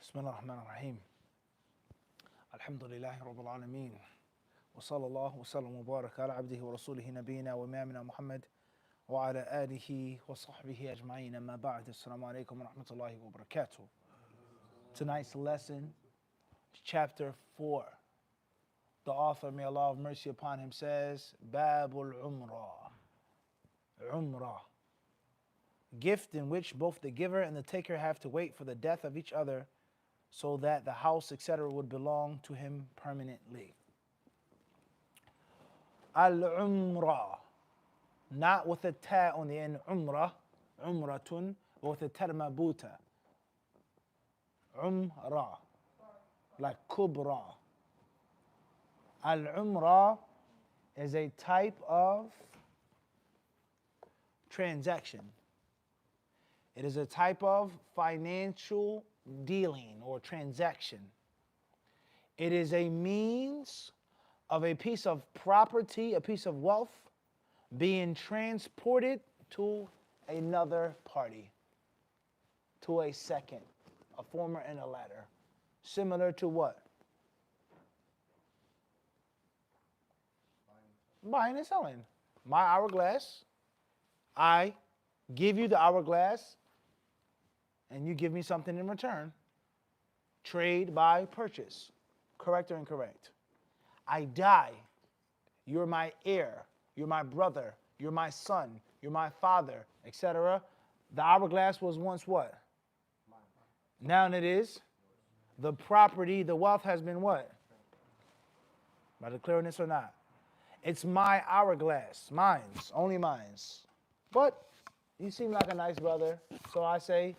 بسم الله الرحمن الرحيم الحمد لله رب العالمين وصلى الله وسلم وبارك على عبده ورسوله نبينا وإمامنا محمد وعلى آله وصحبه أجمعين أما بعد السلام عليكم ورحمة الله وبركاته. Tonight's lesson is chapter 4. The author, may Allah have mercy upon him, says Babul Umrah. Umrah, gift in which both the giver and the taker have to wait for the death of each other so that the house, etc., would belong to him permanently. Al-Umrah, not with a ta on the end, Umrah, Umratun, but with a ta marbuta. Umrah, like Kubra. Al-Umrah is a type of transaction. It is a type of financial dealing or transaction. It is a means of a piece of property, a piece of wealth, being transported to another party, to a second, a former and a latter. Similar to what? Buying and selling. My hourglass, I give you the hourglass, and you give me something in return. Trade by purchase. Correct or incorrect? I die. You're my heir. You're my brother. You're my son. You're my father, etc. The hourglass was once what? Now it is. The property, the wealth has been what? By declaring this or not? It's my hourglass. Mine's. Only mine's. But you seem like a nice brother, so I say,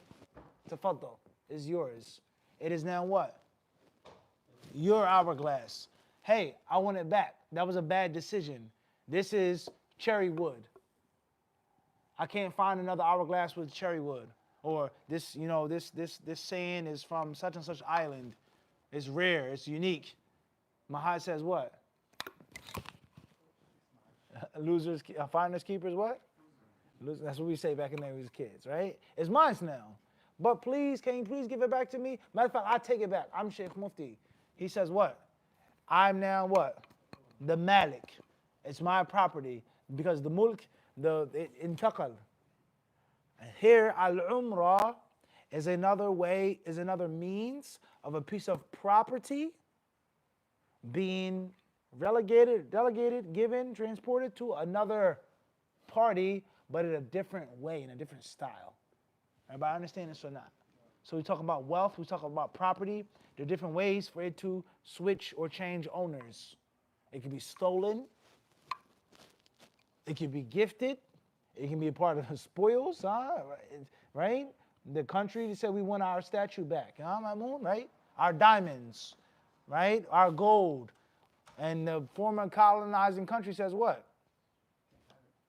Tafaddal, is yours. It is now what? Your hourglass. Hey, I want it back. That was a bad decision. This is cherry wood. I can't find another hourglass with cherry wood. Or this, this sand is from such and such island. It's rare, it's unique. Mahad says what? Losers, finders keepers what? That's what we say back in the day when we was kids, right? It's mine now. But please, can you please give it back to me? Matter of fact, I take it back. I'm Sheikh Mufti. He says what? I'm now what? The Malik. It's my property. Because the mulk, it intaqal. And here, al-umrah is another way, is another means of a piece of property being delegated, given, transported to another party, but in a different way, in a different style. Everybody understand this or not? So we talk about wealth, we talk about property. There are different ways for it to switch or change owners. It can be stolen. It can be gifted. It can be a part of the spoils, right? The country said we want our statue back, right? Our diamonds, right? Our gold. And the former colonizing country says what?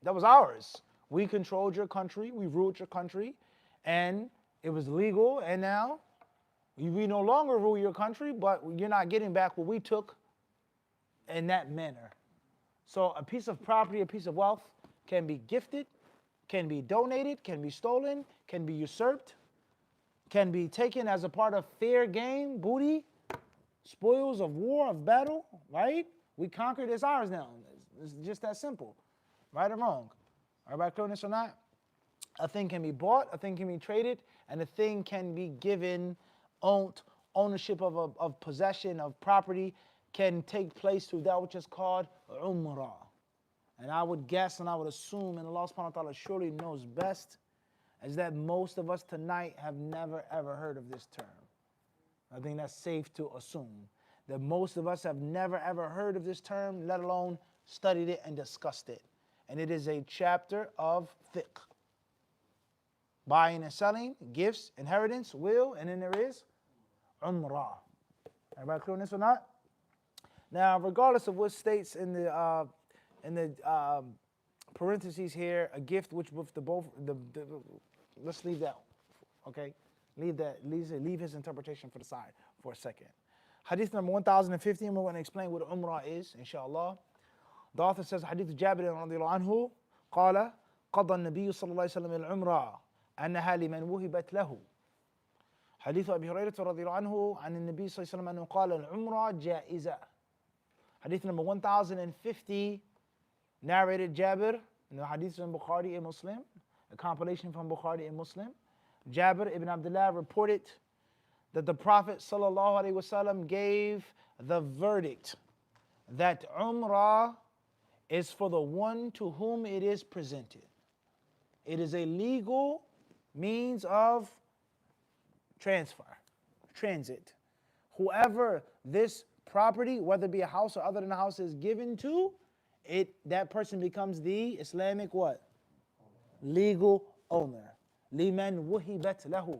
That was ours. We controlled your country. We ruled your country. And it was legal, and now we no longer rule your country, but you're not getting back what we took in that manner. So a piece of property, a piece of wealth can be gifted, can be donated, can be stolen, can be usurped, can be taken as a part of fair game, booty, spoils of war, of battle, right? We conquered, it's ours now. It's just that simple, right or wrong. Everybody clear on this or not? A thing can be bought, a thing can be traded, and a thing can be given, ownership of possession, of property can take place through that which is called umrah. And I would guess and I would assume, and Allah subhanahu wa ta'ala surely knows best, is that most of us tonight have never ever heard of this term. I think that's safe to assume that most of us have never ever heard of this term, let alone studied it and discussed it. And it is a chapter of fiqh. Buying and selling, gifts, inheritance, will, and then there is umrah. Everybody clear on this or not? Now, regardless of what states in the parentheses here, a gift which with let's leave that, okay? Leave his interpretation for the side for a second. Hadith number 1015, we're going to explain what umrah is, inshallah. The author says, Hadith Jabir radiallahu anhu, قال قضى النبي صلى الله عليه وسلم العمرة أنها لمن وهبت له حديث أبي هريرة رضي الله عنه عن النبي صلى الله عليه وسلم أنه قال العمرة جائزة. Hadith number 1050, narrated Jabir, in the hadith in Bukhari and Muslim, a compilation from Bukhari and Muslim. Jabir ibn Abdullah reported that the Prophet sallallahu alaihi wasallam gave the verdict that Umrah is for the one to whom it is presented. It is a legal means of transfer, transit. Whoever this property, whether it be a house or other than a house, is given to, that person becomes the Islamic what? Legal owner. Liman wuhibat lahu.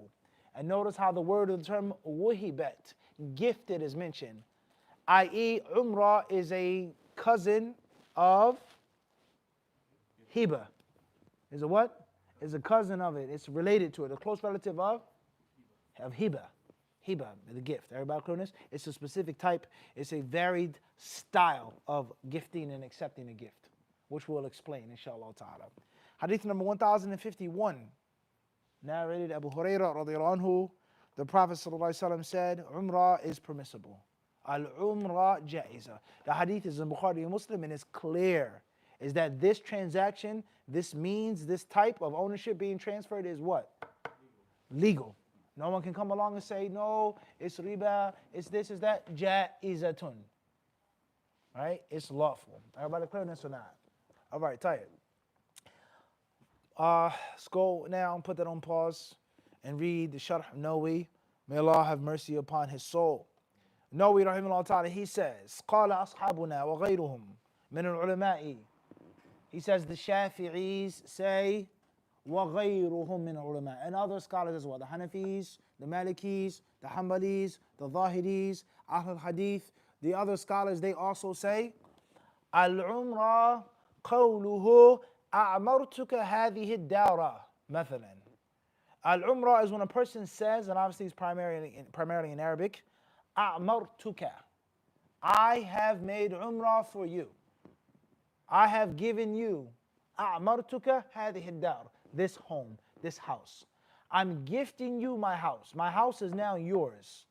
And notice how the word of the term wuhibat, gifted, is mentioned. I.e., Umrah is a cousin of Hiba. Is a what? Is a cousin of it. It's related to it. A close relative of Hiba. Hiba, the gift. Everybody clear on this? It's a specific type. It's a varied style of gifting and accepting a gift, which we'll explain, inshallah ta'ala. Hadith number 1051, narrated Abu Hurairah radiallahu anhu. The Prophet sallallahu alaihi wasallam said, Umrah is permissible. Al-Umrah ja'iza. The hadith is in Bukhari and Muslim, and it's clear is that this transaction, this means, this type of ownership being transferred is what? Legal. No one can come along and say, no, it's riba, it's this, it's that. Ja'izatun. Right? It's lawful. Everybody clear on this or not? All right, tight. Let's go now and put that on pause and read the Sharh Nawawi. May Allah have mercy upon his soul. Nawawi rahimahullah ta'ala, he says, قال أصحابنا وغيرهم من العلماء. He says the Shafi'is say, وغيرهم من العلماء, and other scholars as well, the Hanafis, the Malikis, the Hanbalis, the Zahiris, Ahl al-Hadith, the other scholars, they also say, Al-Umrah قوله أعمرتك هذه الدارة مثلا. Al-Umrah is when a person says, and obviously it's primarily in Arabic, أعمرتك, I have made Umrah for you. I have given you أعمرتك هذه الدار, this home, this house. I'm gifting you my house. My house is now yours.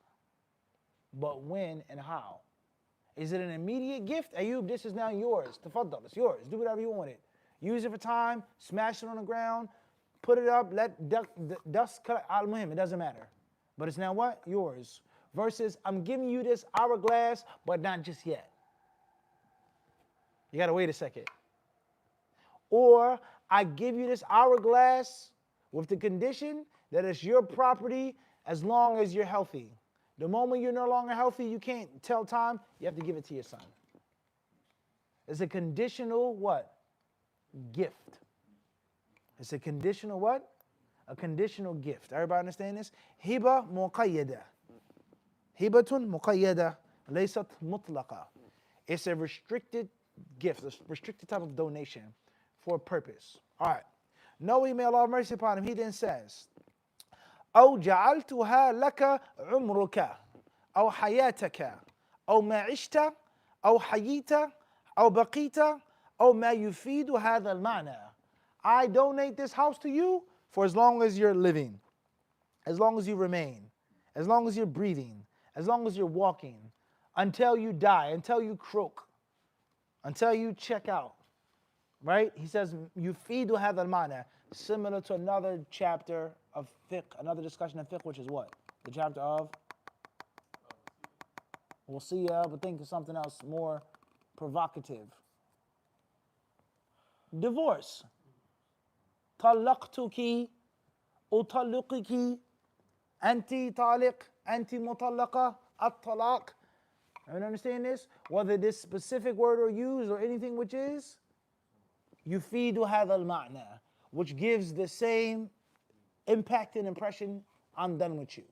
But when and how? Is it an immediate gift? Ayub, this is now yours. Tafaddal, it's yours. Do whatever you want with it. Use it for time, smash it on the ground, put it up, let dust cut al-muhim, it doesn't matter. But it's now what? Yours. Versus, I'm giving you this hourglass, but not just yet. You gotta wait a second. Or, I give you this hourglass with the condition that it's your property as long as you're healthy. The moment you're no longer healthy, you can't tell time, you have to give it to your son. It's a conditional what? Gift. It's a conditional what? A conditional gift. Everybody understand this? Hiba muqayyada. Hibatun muqayyada. Laysat mutlaqa. It's a restricted gift, a restricted type of donation for a purpose. All right. Nawawi, may Allah have mercy upon him, he then says, أو جعلتها لك عمرك أو حياتك أو ما عشت أو حييت أو بقيت أو ما يفيد هذا المعنى. I donate this house to you for as long as you're living, as long as you remain, as long as you're breathing, as long as you're walking, until you die, until you croak, until you check out. Right? He says, يفيد هذا المعنى, similar to another chapter of fiqh, another discussion of fiqh, which is what? The chapter of wasiyah, but think of something else more provocative. Divorce. طلقتك أطلقك أنت طالق أنت مطلقة الطلاق. Everyone understand this? Whether this specific word or used or anything which is يفيد هذا المعنى, which gives the same impact and impression. I'm done with you.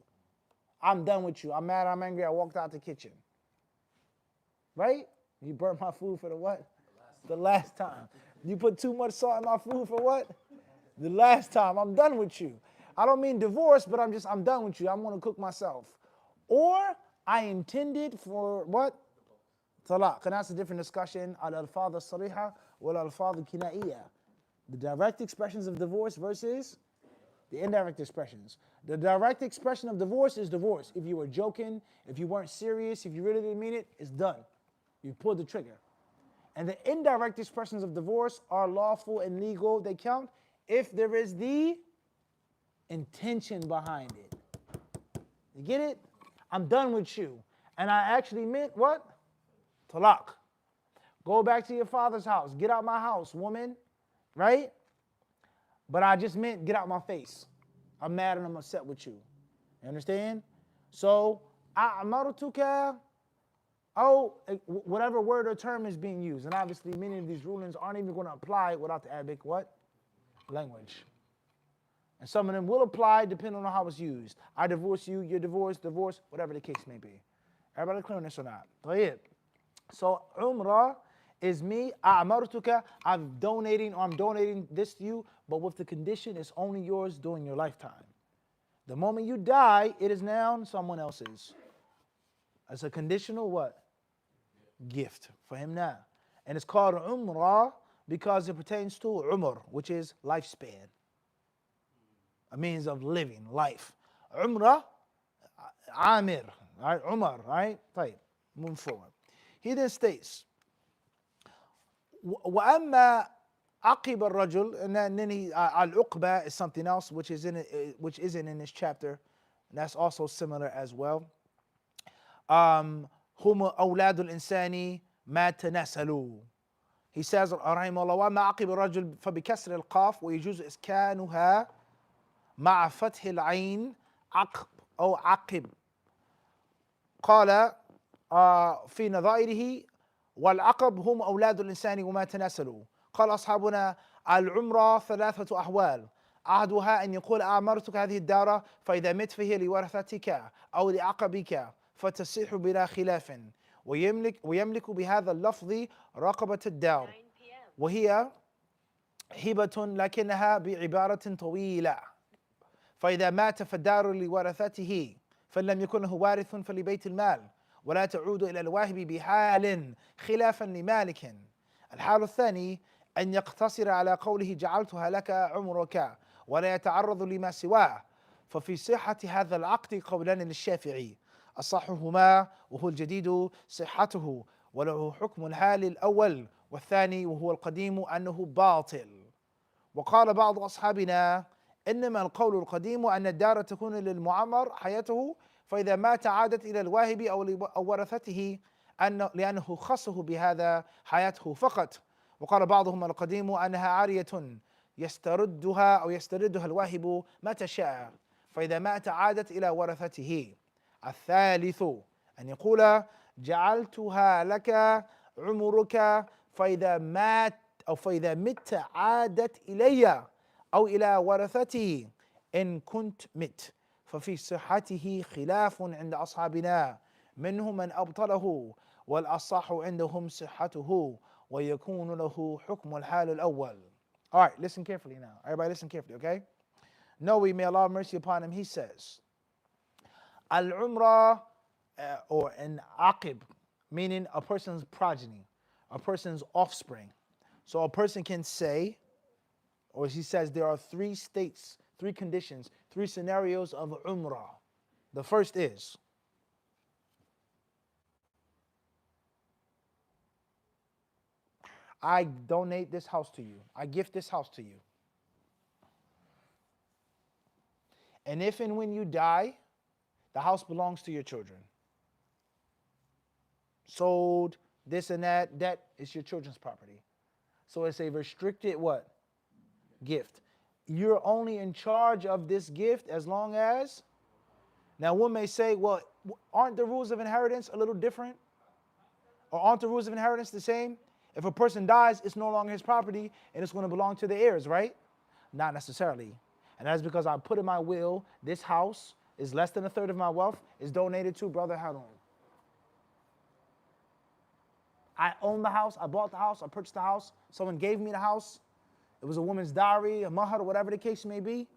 I'm done with you. I'm mad, I'm angry, I walked out the kitchen. Right? You burnt my food for the what? The last time. You put too much salt in my food for what? The last time. I'm done with you. I don't mean divorce, but I'm done with you. I'm going to cook myself. Or I intended for what? Talaq. And that's a different discussion. Al-alfadh al-sariha wal-alfadh al-kinaiya. The direct expressions of divorce versus The indirect expressions. The direct expression of divorce is divorce. If you were joking, if you weren't serious, if you really didn't mean it, it's done. You pulled the trigger. And the indirect expressions of divorce are lawful and legal. They count if there is the intention behind it. You get it? I'm done with you. And I actually meant what? Talaq. Go back to your father's house. Get out my house, woman. Right? But I just meant get out my face. I'm mad and I'm upset with you. You understand? So, amartuka, whatever word or term is being used. And obviously many of these rulings aren't even going to apply without the Arabic what? Language. And some of them will apply depending on how it's used. I divorce you, you're divorced, divorce, whatever the case may be. Everybody clear on this or not? So Umrah is me, a'martuka, I'm donating this to you, but with the condition it's only yours during your lifetime. The moment you die, it is now someone else's. It's a conditional what? Gift for him now. And it's called Umrah because it pertains to Umr, which is lifespan. A means of living, life. Umrah, Amir, right? Umar, right? طيب, moving forward. He then states, وأما عقب الرجل, and then he al-uqba is something else which isn't in this chapter. And that's also similar as well. هم أولاد الإنسان ما تناسلوا. He says رحمه الله وما عقب الرجل فبكسر القاف ويجوز إسكانها مع فتح العين عقب أو عقب. قال في نظائره والعقب هم أولاد الإنسان وما تناسلوا. قال أصحابنا العمرة ثلاثة أحوال أحدها أن يقول أعمرتك هذه الدار فإذا مت فهي لورثتك أو لعقبك فتصيح بلا خلاف ويملك بهذا اللفظ رقبة الدار وهي هبة لكنها بعبارة طويلة. فإذا مات فالدار لورثته فإن لم يكن له وارث فلبيت المال ولا تعود إلى الواهب بحال خلافا لمالك. الحال الثاني أن يقتصر على قوله جعلتها لك عمرك ولا يتعرض لما سواه. ففي صحة هذا العقد قولان للشافعي أصحهما وهو الجديد صحته وله حكم الحال الأول والثاني وهو القديم أنه باطل. وقال بعض أصحابنا إنما القول القديم أن الدار تكون للمعمر حياته فإذا مات عادت إلى الواهب أو ورثته لأنه خصه بهذا حياته فقط. وقال بعضهم القديم أنها عارية يستردها الواهب متى شاء فإذا مات عادت إلى ورثته. الثالث أن يقول جعلتها لك عمرك فإذا مت عادت إلي أو إلى ورثته إن كنت مت. ففي صحته خلاف عند أصحابنا منهم من أبطله والأصح عندهم صحته ويكون له حكم الحال الأول. All right, listen carefully now. Everybody listen carefully, okay? Nawawi, may Allah have mercy upon him, he says, Al-Umrah or an aqib, meaning a person's progeny, a person's offspring. So a person can say, or he says there are three states, three conditions, three scenarios of Umrah. The first is I donate this house to you. I gift this house to you. And if and when you die, the house belongs to your children. Sold, this and that is your children's property. So it's a restricted what? Gift. You're only in charge of this gift as long as, now one may say, well, aren't the rules of inheritance a little different? Or aren't the rules of inheritance the same? If a person dies, it's no longer his property and it's going to belong to the heirs, right? Not necessarily. And that's because I put in my will, this house is less than a third of my wealth, is donated to Brother Harun. I own the house, I bought the house, I purchased the house, someone gave me the house. It was a woman's dowry, a mahar, whatever the case may be.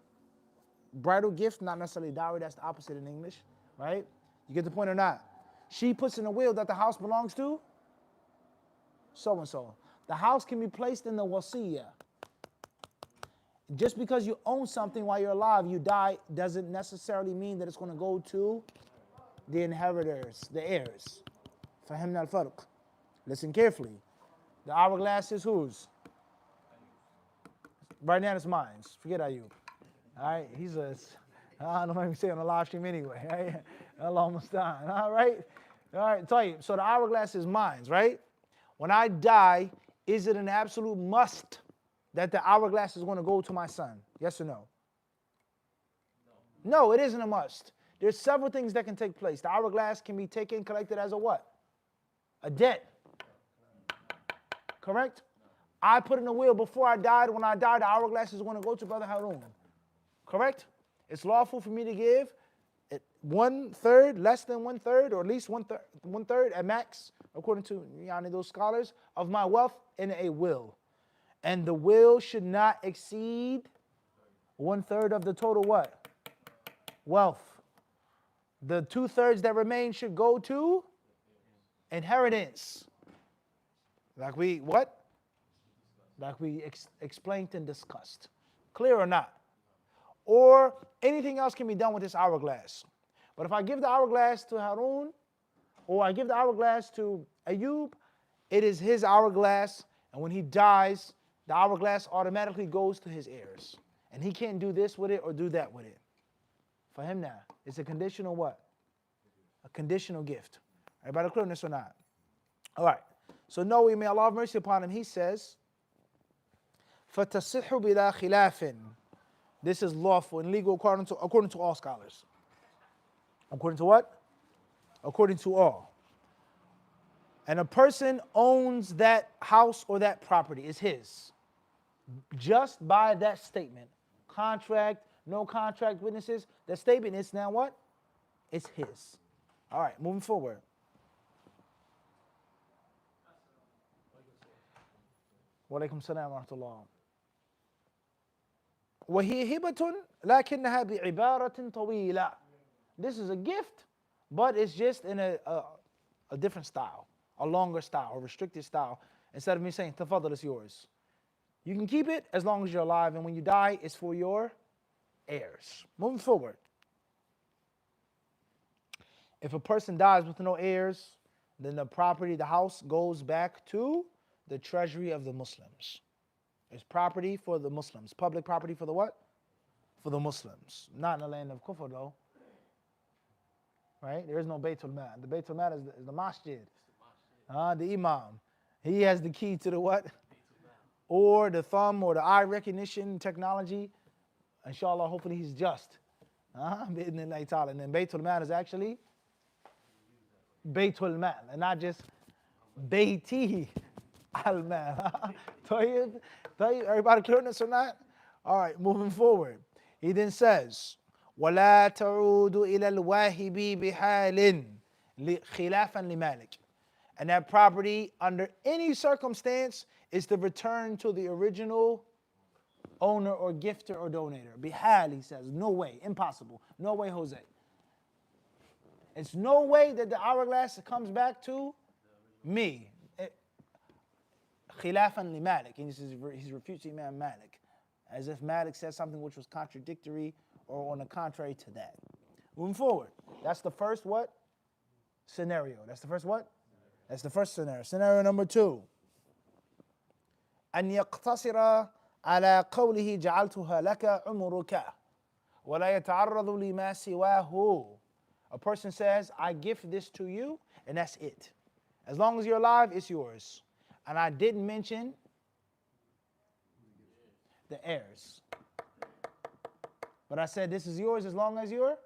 Bridal gift, not necessarily dowry, that's the opposite in English, right? You get the point or not? She puts in a will that the house belongs to so-and-so. The house can be placed in the wasiyah. just because you own something while you're alive, you die, doesn't necessarily mean that it's going to go to the inheritors, the heirs. فهمنا الفرق. Listen carefully. The hourglass is whose? Right now it's mine. Forget Ayub. All right, he's a, I don't even say on the live stream anyway. Right? Allah almost done. All right, tell you. So the hourglass is mine, right? When I die, is it an absolute must that the hourglass is going to go to my son? Yes or no? No, it isn't a must. There's several things that can take place. The hourglass can be taken, collected as a what? A debt. Correct? I put in a will before I died. When I died, the hourglass is going to go to Brother Harun. Correct? It's lawful for me to give 1/3, less than 1/3, or at least 1/3 at max, according to those scholars, of my wealth in a will. And the will should not exceed 1/3 of the total what? Wealth. The 2/3 that remain should go to inheritance. Like we what? Like we explained and discussed. Clear or not? Or anything else can be done with this hourglass. But if I give the hourglass to Harun, or I give the hourglass to Ayub, it is his hourglass, and when he dies, the hourglass automatically goes to his heirs. And he can't do this with it or do that with it. For him now, it's a conditional what? A conditional gift. Everybody clear on this or not? All right. So Noe, may Allah have mercy upon him, he says, فَتَصِحُ بِلَا خِلَافٍ. This is lawful and legal according to all scholars. According to what? According to all. And a person owns that house or that property. It's his. Just by that statement. Contract, no contract witnesses. That statement is now what? It's his. All right, moving forward. Wa alaikum salam wa rahmatullah. وهي هبة لكنها بعبارة طويلة. This is a gift, but it's just in a different style, a longer style, a restricted style. Instead of me saying, tafadal, it's yours. You can keep it as long as you're alive, and when you die, it's for your heirs. Moving forward. If a person dies with no heirs, then the property, the house, goes back to the treasury of the Muslims. It's property for the Muslims. Public property for the what? For the Muslims. Not in the land of Kufr though. Right? There is no Baytul Mal. The Baytul Mal is the masjid. The Imam. He has the key to the what? Or the thumb or the eye recognition technology. Inshallah, hopefully he's just. And then Baytul Mal is actually Baytul Mal. And not just Bayti al-Mal. Everybody clear on this or not? All right, moving forward. He then says, وَلَا تَعُودُ إِلَى الْوَاهِبِ بِحَالٍ خِلَافًا لِمَالِكٍ. And that property, under any circumstance, is to return to the original owner or gifter or donator. Bihal, he says, no way, impossible. No way, Jose. It's no way that the hourglass comes back to me. Khilafan li Malik. And he's refuting Imam Malik, as if Malik said something which was contradictory or on the contrary to that. Moving forward. That's the first what? Scenario. That's the first what? That's the first scenario. Scenario number 2. أن يقتصر على قوله جعلتها لك عمرك ولا يتعرض لما سواه. A person says, I gift this to you, and that's it. As long as you're alive, it's yours. And I didn't mention the heirs. But I said this is yours as long as you're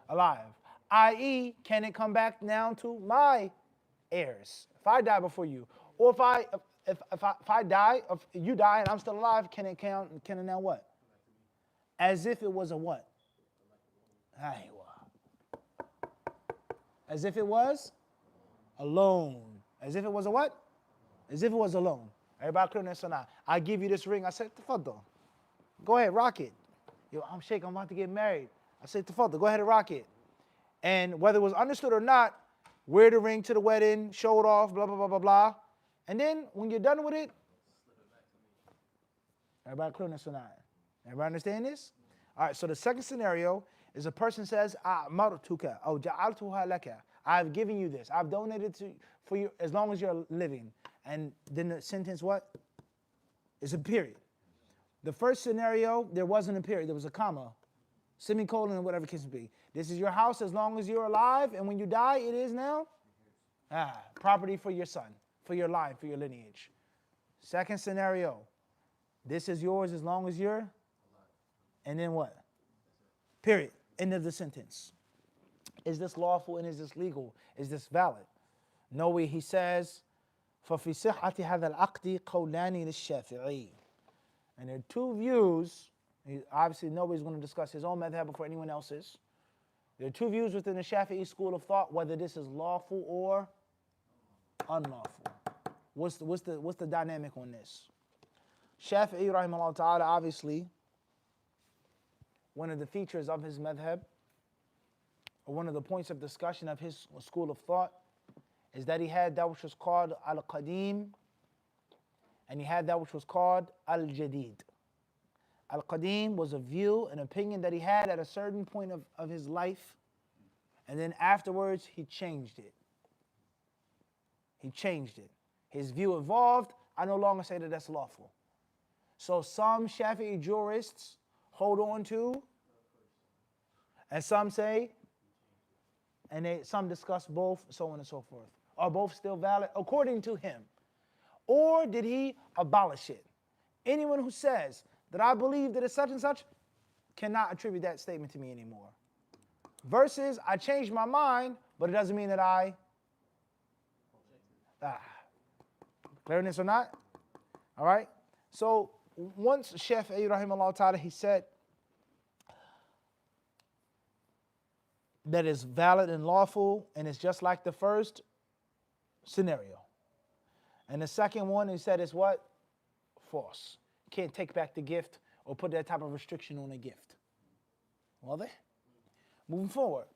alive. I.e., can it come back now to my heirs? If I die before you, or if I die, if you die and I'm still alive, can it now what? As if it was a what? As if it was a loan. As if it was a what? As if it was a loan. Everybody clear on this or not? I give you this ring. I said, tafadal. Go ahead, rock it. Yo, I'm Sheikh, I'm about to get married. I said, tafadal, go ahead and rock it. And whether it was understood or not, wear the ring to the wedding, show it off, blah, blah, blah, blah, blah. And then when you're done with it, everybody clear on this or not? Everybody understand this? All right, so the second scenario is a person says, أعمرتك أو جعلتها لك. I've given you this. I've donated to for you as long as you're living. And then the sentence what? Is a period. The first scenario, there wasn't a period. There was a comma, semicolon, or whatever it can be. This is your house as long as you're alive, and when you die, it is now property for your son, for your line, for your lineage. Second scenario, this is yours as long as you're, and then what? Period. End of the sentence. Is this lawful and is this legal? Is this valid? No way. He says, فَفِي صِحَّةِ هَذَا الْعَقْدِ قَوْلَانِ لِلشَّافِعِيِّ. And there are two views. Obviously, nobody's going to discuss his own madhab before anyone else's. There are two views within the Shafi'i school of thought whether this is lawful or unlawful. What's the dynamic on this? Shafi'i, rahimahullah ta'ala, obviously, one of the features of his madhab, or one of the points of discussion of his school of thought, is that he had that which was called al-qadim, and he had that which was called al-jadid. Al-qadim was a view, an opinion that he had at a certain point of his life, and then afterwards he changed it. He changed it. His view evolved. I no longer say that that's lawful. So some Shafi'i jurists hold on to, and some say, and some discuss both, so on and so forth. Are both still valid according to him? Or did he abolish it? Anyone who says that I believe that it's such and such cannot attribute that statement to me anymore. Versus, I changed my mind, but it doesn't mean that I... Clear this or not? All right? So, once Shafi'i, rahimahullah ta'ala, he said that is valid and lawful, and it's just like the first scenario. And the second one, he said, is what? False. Can't take back the gift or put that type of restriction on a gift. Well, there. Moving forward.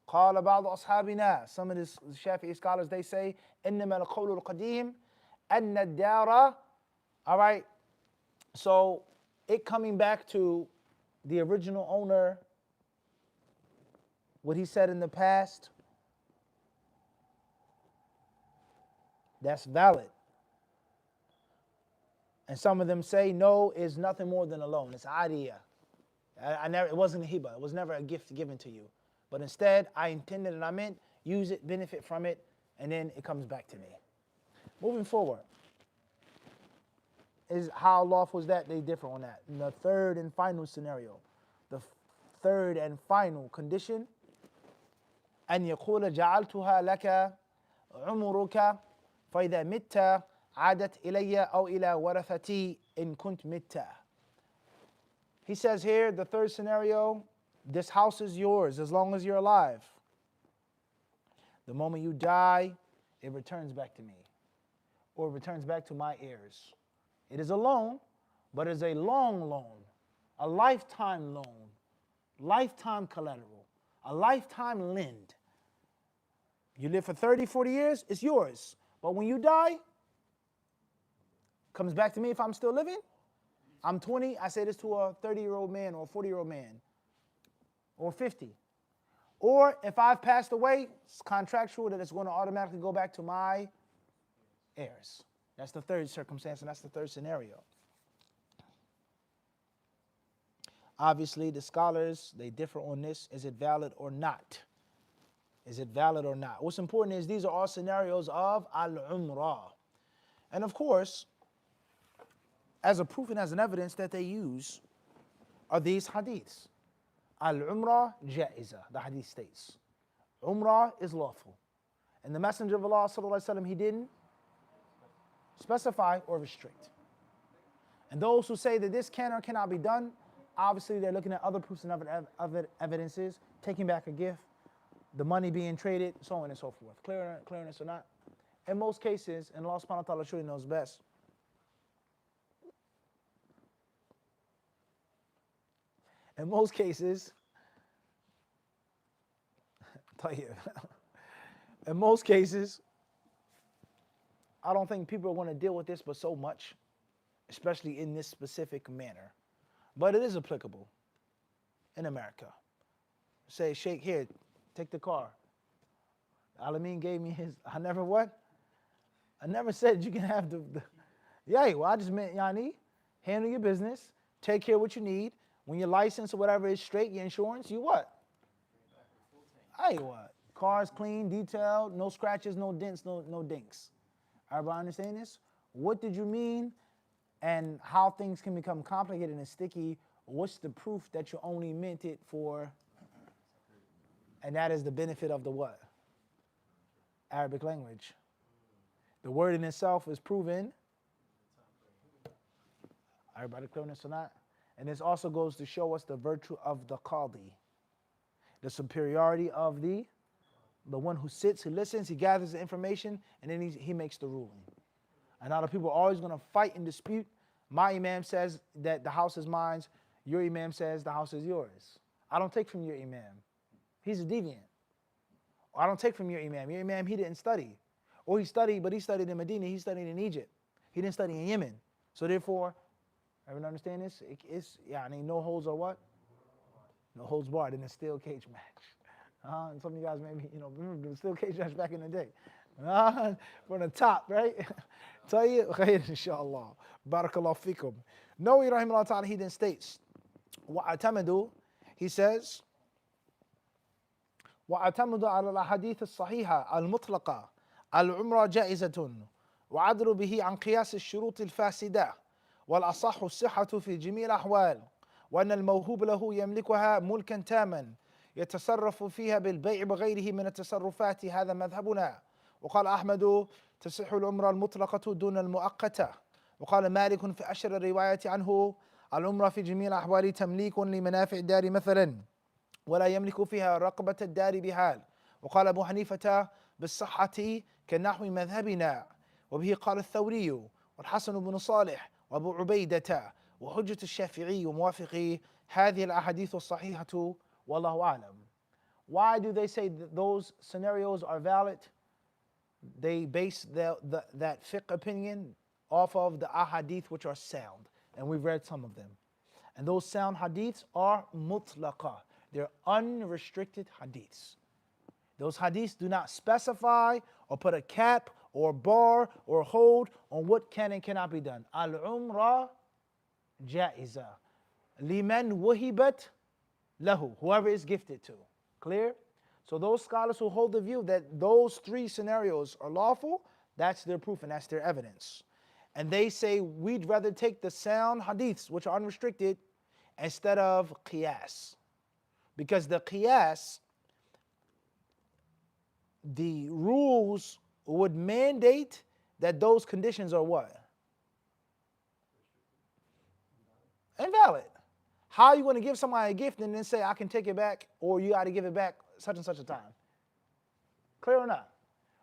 قال بعض أصحابنا. Some of the Shafi'i scholars, they say, إنما القول القديم أن الدار. All right. So, it coming back to the original owner, what he said in the past, that's valid. And some of them say, no, it's nothing more than a loan. It's idea. It wasn't a hiba. It was never a gift given to you. But instead, I intended and I meant use it, benefit from it, and then it comes back to me. Moving forward, is how lawful is that? They differ on that. In the third and final scenario, the third and final condition, أن يقول جعلتها لك عمرك فإذا مت عادت إلي أو إلى ورثتي إن كنت مت. He says here, the third scenario, this house is yours as long as you're alive. The moment you die, it returns back to me, or it returns back to my heirs. It is a loan, but it's a long loan, a lifetime loan, lifetime collateral, a lifetime lend. You live for 30, 40 years, it's yours. But when you die, comes back to me if I'm still living. I'm 20, I say this to a 30-year-old man or a 40-year-old man, or 50. Or if I've passed away, it's contractual that it's going to automatically go back to my heirs. That's the third circumstance, and that's the third scenario. Obviously, the scholars, they differ on this. Is it valid or not? Is it valid or not? What's important is these are all scenarios of al-umrah. And of course, as a proof and as an evidence that they use are these hadiths. Al-umrah ja'iza, the hadith states. Umrah is lawful. And the Messenger of Allah, sallallahu alaihi wasallam, he didn't specify or restrict. And those who say that this can or cannot be done, obviously they're looking at other proofs and other evidences, taking back a gift, the money being traded, so on and so forth. Clearness or not? In most cases, and Allah subhanahu wa ta'ala surely knows best, in most cases, I don't think people are going to deal with this but so much, especially in this specific manner. but it is applicable in America. Say, Sheikh, here, take the car. Alameen gave me his, I never what? I never said you can have yeah, well, I just meant, Yani, handle your business, take care of what you need. When your license or whatever is straight, your insurance, you what? Hey, what? Car's clean, detailed, no scratches, no dents, no dinks. Everybody understand this? What did you mean and how things can become complicated and sticky? What's the proof that you only meant it for? And that is the benefit of the what? Arabic language. The word in itself is proven. Everybody clear on this or not? And this also goes to show us the virtue of the qadi. The superiority of the one who sits, who listens, he gathers the information, and then he makes the ruling. And other people are always going to fight and dispute. My imam says that the house is mine. Your imam says the house is yours. I don't take from your imam. He's a deviant. Or I don't take from your imam. Your imam, he didn't study. Or he studied, but he studied in Medina. He studied in Egypt. He didn't study in Yemen. So therefore, everyone understand this? It's, yeah, I mean, no holds or what? No holds barred in a steel cage match. And some of you guys maybe, remember the steel cage match back in the day. From the top, right? Tell you, khair, inshallah. Barakallahu fikum. No, rahimahullah ta'ala, he then states, وَأَعْتَمَدُوا, he says, وَأَعْتَمَدُوا عَلَى الْأَحَادِيثِ الصَّحِيحَةِ الْمُطْلَقَةِ الْعُمْرَةُ جَائِزَةٌ وَعَدْلُ بِهِ عَنْ قِيَاسِ الشُّرُوطِ الْفَاسِدَةِ والأصح الصحة في جميع الأحوال وأن الموهوب له يملكها ملكا تاما يتصرف فيها بالبيع وغيره من التصرفات هذا مذهبنا. وقال أحمد تصح العمرة المطلقة دون المؤقتة. وقال مالك في أشهر الرواية عنه العمرة في جميع الأحوال تمليك لمنافع الدار مثلا ولا يملك فيها رقبة الدار بحال. وقال أبو حنيفة بالصحة كنحو مذهبنا وبه قال الثوري والحسن بن صالح وأبو عبيدة وحجة الشافعي وموافقي هذه الأحاديث الصحيحة والله أعلم. Why do they say that those scenarios are valid? They base that fiqh opinion off of the ahadith which are sound, and we've read some of them. And those sound hadiths are mutlaqa. They're unrestricted hadiths. Those hadiths do not specify or put a cap or bar or hold on what can and cannot be done. Al-umrah jaiza. Liman wahibat lahu. Whoever is gifted to. Clear? So those scholars who hold the view that those three scenarios are lawful, that's their proof and that's their evidence. And they say we'd rather take the sound hadiths, which are unrestricted, instead of qiyas. Because the qiyas, the rules would mandate that those conditions are what? Invalid. How are you going to give somebody a gift and then say, I can take it back, or you got to give it back such and such a time? Clear or not?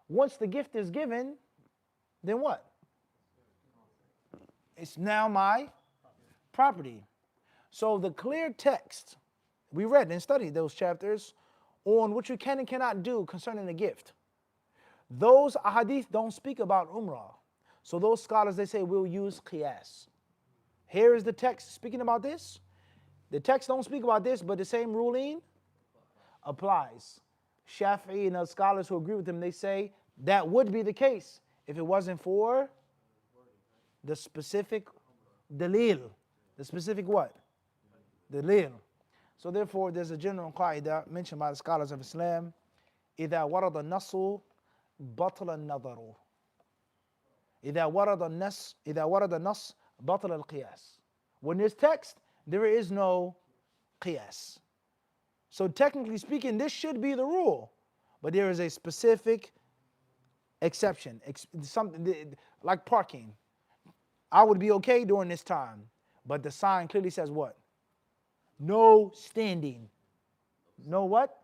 Once the gift is given, then what? It's now my property. So the clear text, we read and studied those chapters on what you can and cannot do concerning a gift. Those ahadith don't speak about umrah. So those scholars, they say, we'll use qiyas. Here is the text speaking about this. The text don't speak about this, but the same ruling applies. Shafi'i and other scholars who agree with him, they say that would be the case if it wasn't for the specific dalil. The specific what? Dalil. So therefore, there's a general qaida mentioned by the scholars of Islam. إذا ورد النص بطل النظر. إذا ورد النص بطل القياس. When there's text, there is no qiyas. So technically speaking, this should be the rule, but there is a specific exception. Something like parking. I would be okay during this time, but the sign clearly says what? No standing. No what?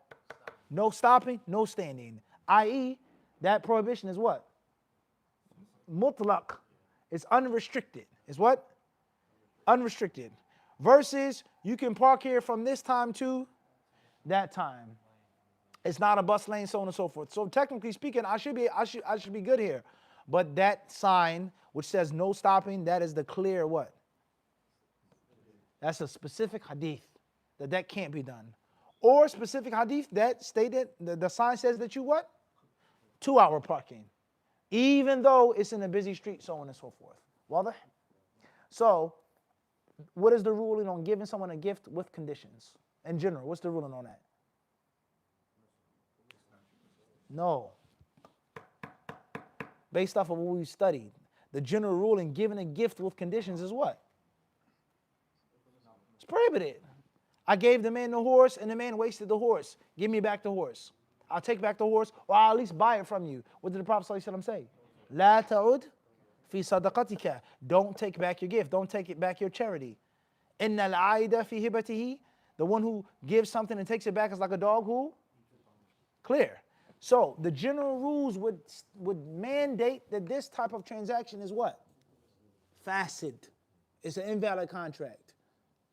No stopping, no standing. I.e., that prohibition is what? Mutlaq. It's unrestricted. It's what? Unrestricted. Versus you can park here from this time to that time. It's not a bus lane, so on and so forth. So technically speaking, I should be good here. But that sign which says no stopping, that is the clear what? That's a specific hadith that can't be done. Or specific hadith that stated, the sign says that you what? 2-hour parking. Even though it's in a busy street, so on and so forth. Wadah? So, what is the ruling on giving someone a gift with conditions? In general, what's the ruling on that? No. Based off of what we studied, the general rule in giving a gift with conditions is what? It's prohibited. I gave the man the horse and the man wasted the horse. Give me back the horse. I'll take back the horse, or I'll at least buy it from you. What did the Prophet ﷺ say? La ta'ud fi sadaqatika. Don't take back your gift. Don't take it back your charity. Inna al-aida fi hibatihi. The one who gives something and takes it back is like a dog who? Clear. So the general rules would mandate that this type of transaction is what? Fasid. It's an invalid contract.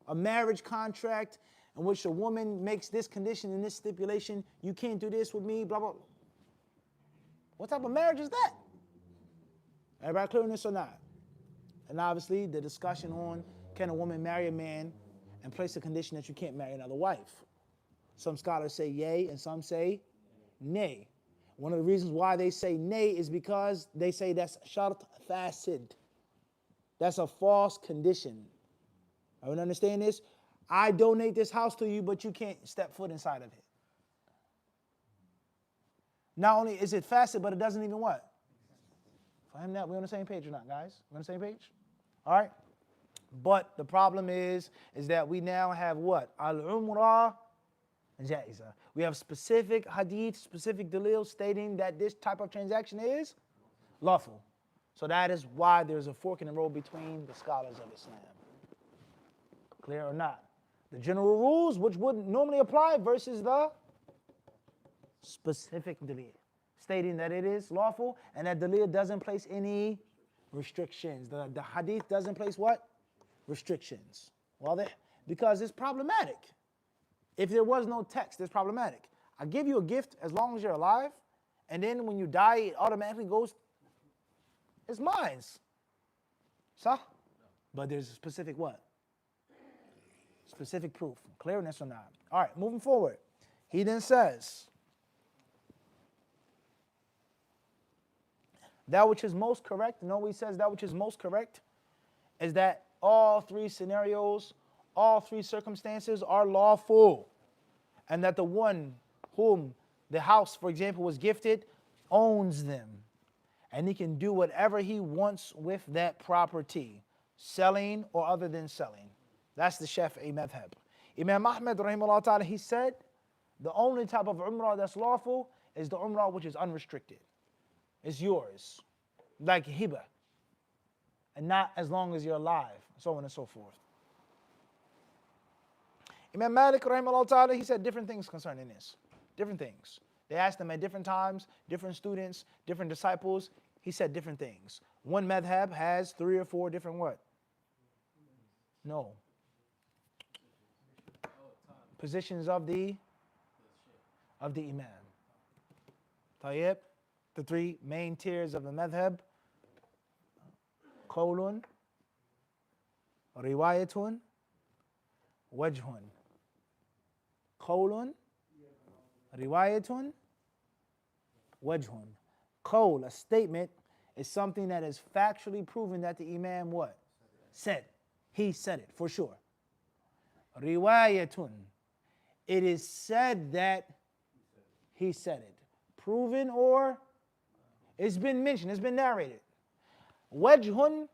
A marriage contract in which a woman makes this condition and this stipulation, you can't do this with me, blah, blah. What type of marriage is that? Everybody clear on this or not? And obviously the discussion on can a woman marry a man and place a condition that you can't marry another wife. Some scholars say yay and some say nay. One of the reasons why they say nay is because they say that's shart fasid. That's a false condition. Everyone understand this? I donate this house to you, but you can't step foot inside of it. Not only is it fasid, but it doesn't even what? For him, that we're on the same page or not, guys? We're on the same page? All right? But the problem is that we now have what? Al-umrah jaiza. We have specific hadith, specific dalil stating that this type of transaction is lawful. So that is why there's a fork in the road between the scholars of Islam. Clear or not? The general rules which would normally apply versus the specific dalil, stating that it is lawful and that dalil doesn't place any restrictions. The hadith doesn't place what? Restrictions. Well, because it's problematic. If there was no text, it's problematic. I give you a gift as long as you're alive, and then when you die, it automatically goes, it's mine. So, but there's a specific what? Specific proof. Clearness or not. All right, moving forward. He then says, that which is most correct, he says that which is most correct is that all three scenarios, all three circumstances are lawful. And that the one whom the house, for example, was gifted, owns them. And he can do whatever he wants with that property, selling or other than selling. That's the Shafi'i madhab. Imam Ahmad, rahimahullah ta'ala, he said, the only type of umrah that's lawful is the umrah which is unrestricted. It's yours, like hiba, and not as long as you're alive, so on and so forth. Imam Malik, rahimahullah ta'ala, he said different things concerning this. Different things. They asked him at different times, different students, different disciples. He said different things. One madhab has 3 or 4 different what? No. Positions of the imam. Tayyib, the 3 main tiers of the madhab. Qawlun, riwayatun, wajhun. Qawlun, riwayatun, wajhun. Qawl, a statement, is something that is factually proven that the imam what? Said. He said it, for sure. Riwayatun, it is said that he said it. Proven or it's been mentioned, it's been narrated. Wajhun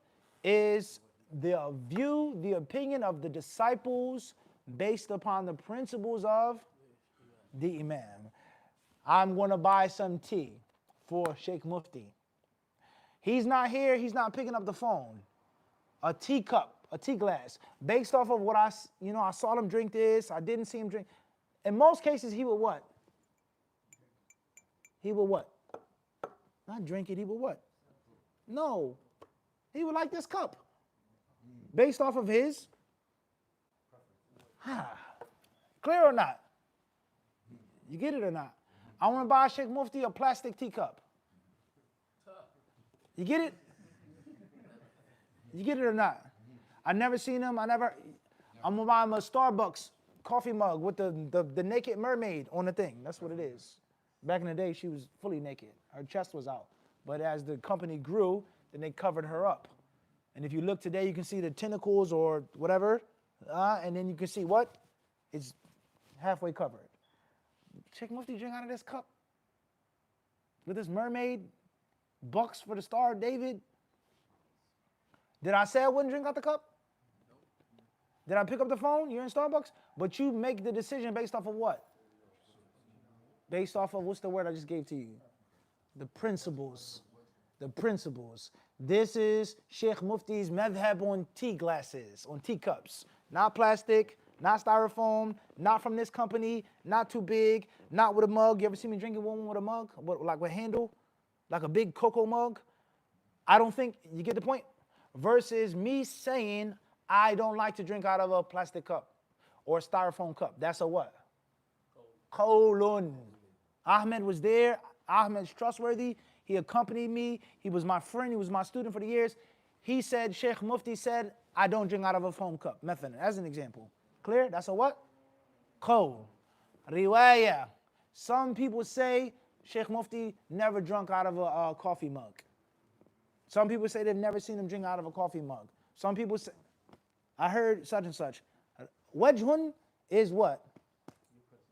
is the view, the opinion of the disciples based upon the principles of the imam. I'm going to buy some tea for Sheikh Mufti. He's not here, he's not picking up the phone. A teacup, a tea glass, based off of what I saw him drink this, I didn't see him drink. In most cases, he would what? He would what? Not drink it, he would what? No. He would like this cup. Based off of his. Clear or not? You get it or not? I want to buy Sheikh Mufti a plastic teacup. You get it? You get it or not? I never seen him. I'm gonna buy him a Starbucks coffee mug with the naked mermaid on the thing. That's what it is. Back in the day, she was fully naked. Her chest was out. But as the company grew, then they covered her up. And if you look today, you can see the tentacles or whatever, and then you can see what? It's halfway covered. Sheikh Mufti drink out of this cup with this mermaid, bucks for the Star of David. Did I say I wouldn't drink out the cup? Did I pick up the phone? You're in Starbucks? But you make the decision based off of what? Based off of, what's the word I just gave to you? The principles. The principles. This is Sheikh Mufti's madhab on tea glasses, on teacups. Not plastic, not styrofoam, not from this company, not too big, not with a mug. You ever see me drinking one with a mug? Like with a handle? Like a big cocoa mug? I don't think, you get the point? Versus me saying, I don't like to drink out of a plastic cup or a styrofoam cup. That's a what? Qawlun. Ahmed was there. Ahmed's trustworthy. He accompanied me. He was my friend. He was my student for the years. He said, Sheikh Mufti said, I don't drink out of a foam cup. Method, as an example. Clear? That's a what? Qawl. Riwayah. Some people say Sheikh Mufti never drunk out of a coffee mug. Some people say they've never seen him drink out of a coffee mug. Some people say, I heard such and such. Wajhun is what?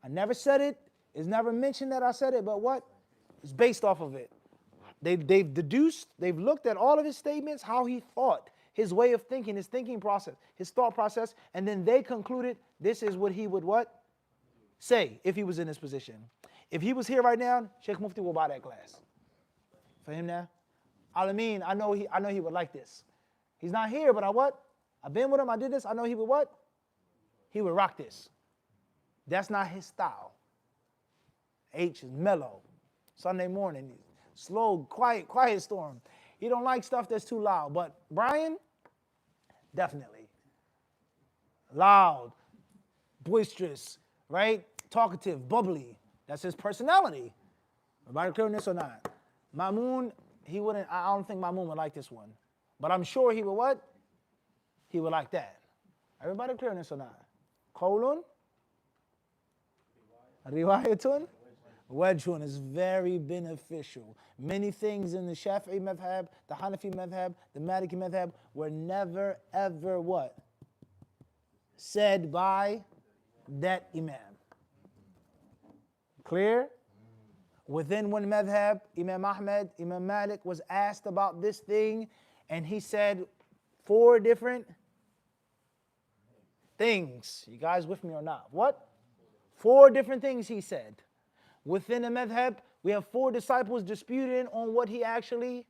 I never said it. It's never mentioned that I said it, but what? It's based off of it. They've deduced, they've looked at all of his statements, how he thought, his way of thinking, his thinking process, his thought process, and then they concluded this is what he would what? Say if he was in this position. If he was here right now, Sheikh Mufti will buy that glass. For him now? Alameen, I know he would like this. He's not here, but I what? I've been with him, I did this, I know he would what? He would rock this. That's not his style. H is mellow. Sunday morning, slow, quiet storm. He don't like stuff that's too loud. But Brian, definitely. Loud, boisterous, right? Talkative, bubbly. That's his personality. Everybody clear on this or not? Mamoon, he wouldn't, I don't think Mamoon would like this one. But I'm sure he would what? He would like that. Everybody clear on this or not? Qawlun? Riwayatun? Wajhun is very beneficial. Many things in the Shafi'i madhab, the Hanafi madhab, the Maliki madhab were never ever what? Said by that Imam. Clear? Within one madhab, Imam Ahmed, Imam Malik was asked about this thing and he said 4 different things. You guys with me or not? What? 4 different things he said. Within the madhab, we have 4 disciples disputing on what he actually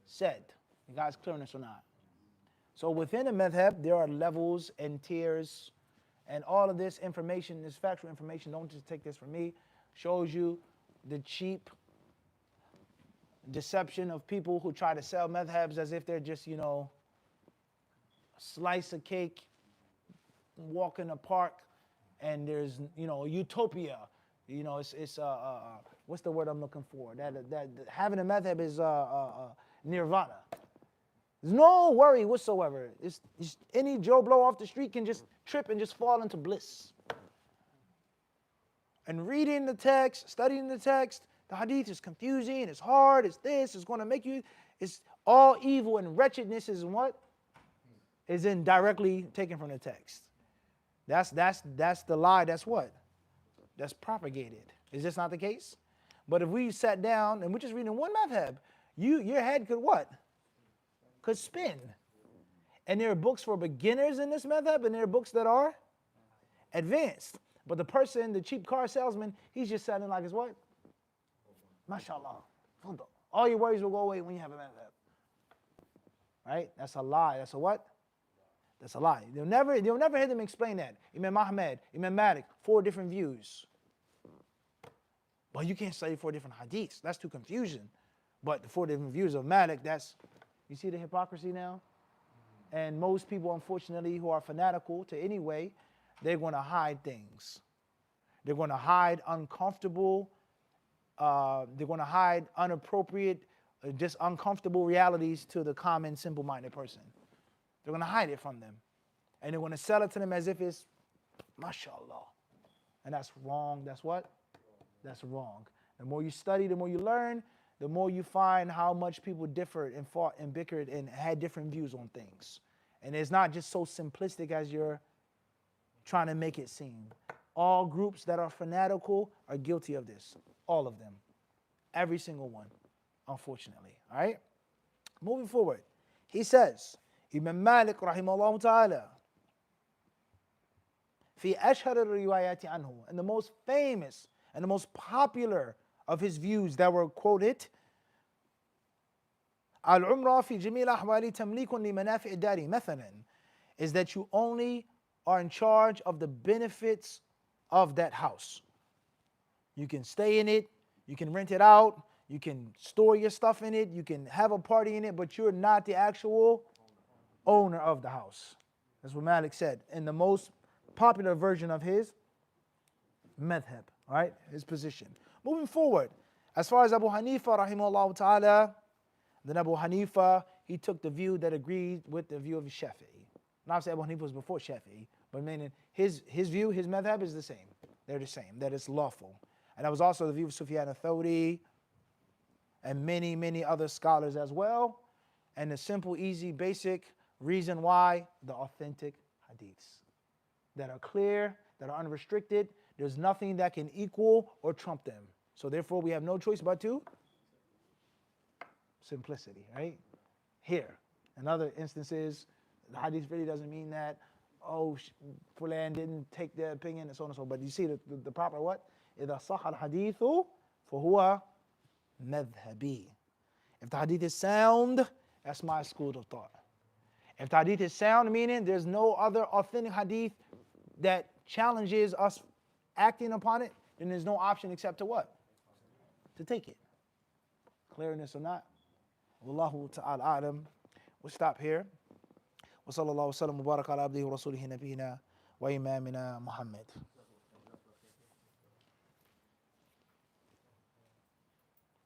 said. You guys clear on this or not? So within the madhab, there are levels and tiers, and all of this information, this factual information, don't just take this from me, shows you the cheap deception of people who try to sell madhabs as if they're just, you know, a slice of cake, walk in a park, and there's, you know, utopia. You know, it's what's the word I'm looking for? That having a madhab is nirvana. There's no worry whatsoever. It's any Joe Blow off the street can just trip and just fall into bliss. And reading the text, studying the text, the hadith is confusing, it's hard, it's this, it's going to make you, it's all evil and wretchedness is what? Is in directly taken from the text. That's the lie, that's what? That's propagated. Is this not the case? But if we sat down and we're just reading one madhab, your head could what? Could spin. And there are books for beginners in this madhab, and there are books that are advanced. But the person, the cheap car salesman, he's just sounding like it's what? MashaAllah. All your worries will go away when you have a madhab. Right? That's a lie. That's a what? That's a lie. They'll never hear them explain that. Imam Ahmed, Imam Malik, 4 different views. But you can't study 4 different hadiths. That's too confusing. But the 4 different views of Malik, that's, you see the hypocrisy now? And most people, unfortunately, who are fanatical to any way, they're going to hide things. They're going to hide uncomfortable, they're going to hide inappropriate, just uncomfortable realities to the common, simple-minded person. They're going to hide it from them. And they're going to sell it to them as if it's mashallah. And that's wrong. That's what? That's wrong. The more you study, the more you learn, the more you find how much people differed and fought and bickered and had different views on things. And it's not just so simplistic as you're trying to make it seem. All groups that are fanatical are guilty of this. All of them. Every single one, unfortunately. All right? Moving forward. He says, Imam Malik rahimahullah ta'ala, في أشهر الروايات عنه, and the most famous and the most popular of his views that were quoted, العمرة في جميع الأحوال تمليك لمنافع الدار مثلا, is that you only are in charge of the benefits of that house. You can stay in it, you can rent it out, you can store your stuff in it, you can have a party in it, but you're not the actual owner of the house. That's what Malik said in the most popular version of his madhab, right? His position. Moving forward, as far as Abu Hanifa rahimahullah ta'ala, then Abu Hanifa, he took the view that agreed with the view of Shafi'i. Not to say Abu Hanifa was before Shafi'i, but meaning his view, his madhab is the same. They're the same, that it's lawful. And that was also the view of Sufyan al-Thawri and many, many other scholars as well. And the simple, easy, basic reason why, the authentic hadiths that are clear, that are unrestricted. There's nothing that can equal or trump them. So therefore, we have no choice but to simplicity, right? Here. In other instances, the hadith really doesn't mean that, oh, Fulan didn't take their opinion and so on and so forth. But you see the proper what? إِذَا صَحَ الْحَدِيثُ فَهُوَ مَذْهَبِي. If the hadith is sound, that's my school of thought. If the hadith is sound, meaning there's no other authentic hadith that challenges us acting upon it, then there's no option except to what? To take it. Clearness or not? Wallahu ta'ala a'lam. We'll stop here. Wa sallallahu wa sallam wa baraka ala abdihi wa rasulihi nabiyina wa imamina Muhammad.